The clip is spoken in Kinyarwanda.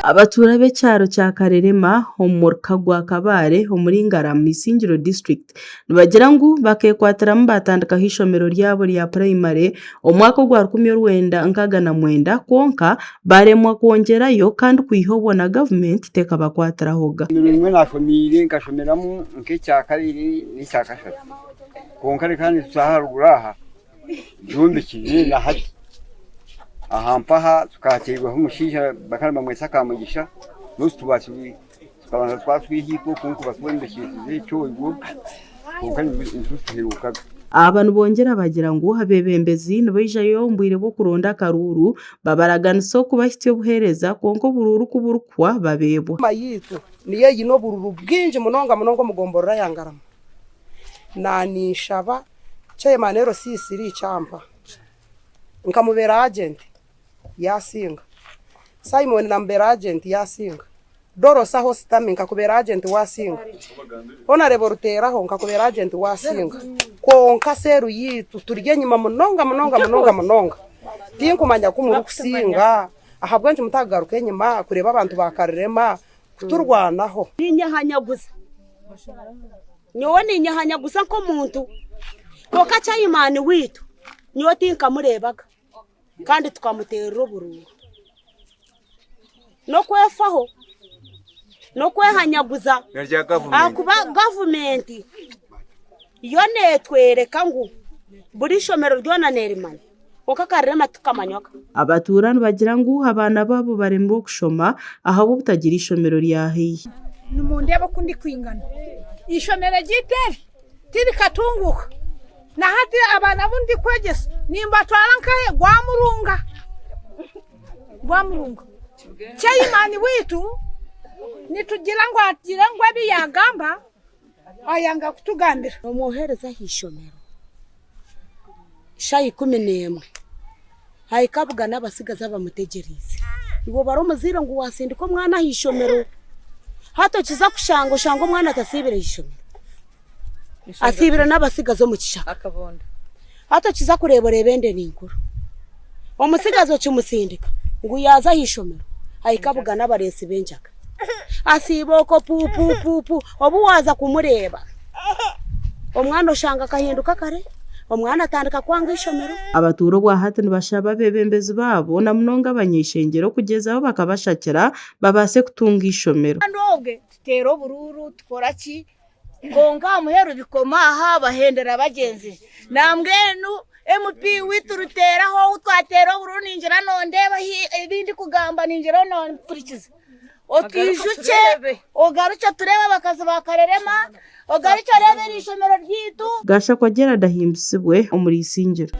Abatura b'ekyaro kya Karerema omu ruka rwa Kabare omuri Ngarama Isingiro district nibagira ngu bakekwatiramu batandikaho ishomero ryabo rya primary omwaka ogwa 1969 konka baremwa kwongerayo kandi kwiha na government tekabakwatirahoga. Rimwe nashomire nkashomeramu nk'ecya kabiri n'ecya kashatu konka kandi tusaharuguraha yumbikije na hati ahampaha tukaterwaho umushisha bakaramba mwesa kamugisha nusu tubashwi tukabanza twatwihipo kunku baswembeshije cyoygo konka nituherukaga. Abantu bongera bagira ngo abebembezi nibayijayo mbwire bo kuronda karuru babaraganiso kubashitye buhereza konko bururu kuburukwa babebwa mayitu niye yino bururu bwinje munonga mugomborora yangarama nanishaba cyaye manero sisiri cyampa nkamubera agent yasinga Simon nambera agent yasinga Dorosa hostami nkakubera agent wasinga Honorable Ruteraho nkakubera agent wasinga konka seru yitu turye nyuma munonga tinkumanya kumuru kusinga ahabwanje mutagaruke nyuma kureba abantu bakarerema kuturwanaho ninyahanyaguza nyone nyahanyaguza ko muntu koka cyayimani witu nyo tinka murebaga kandi tukamutera bururu no kwefaho no kwehanyaguza akuba government yone twereka ngo buri shomero ryona nerimana koka Karerema tukamanyoka. Abaturani bagira ngo abana babo barembo kushoma aho butagira ishomero ryahiye numundeba kundi kwingana ishomero giteri tiri katunguka na hati abana bundi kwegesa nimba twarankaye gwamurunga cyayimani witu nitugira ngo atira ngo abiyagamba ayanga kutugambira umuhereza hishomero shayi 11 hayikabuga n'abasigaza bamutegereze ibo baromuzira ngo wasindi ko mwana hishomero hato kiza kushango shango mwana atasibire hishomero asibira n'abasigazo mu kishaka akabonda hato kiza kurebore bende ninkuru umusigazo cyumusindika ngo yaza hishomero hayikabuga n'abaresi benjaga asiboko pu obu waza kumureba omwana oshanga kahinduka kare omwana atandika kwanga ishomero. Abaturo bwa hati nibashaba bebembezi babo na munonga abanyeshengero kugezaho bakabashakira babase kutunga ishomero ndoge tutero bururu tukoraki konga muheru bikoma aha bahendera bagenzi namwenu MP wituruteraho utwatero bururu ninjira nondeba ibindi kugamba ninjira none purikiza otijuke ogaruca tureba bakaza bakarerema ogaruca rebe ishomero ryitu gasha kwagera dahimbisibwe umuri Isingiro.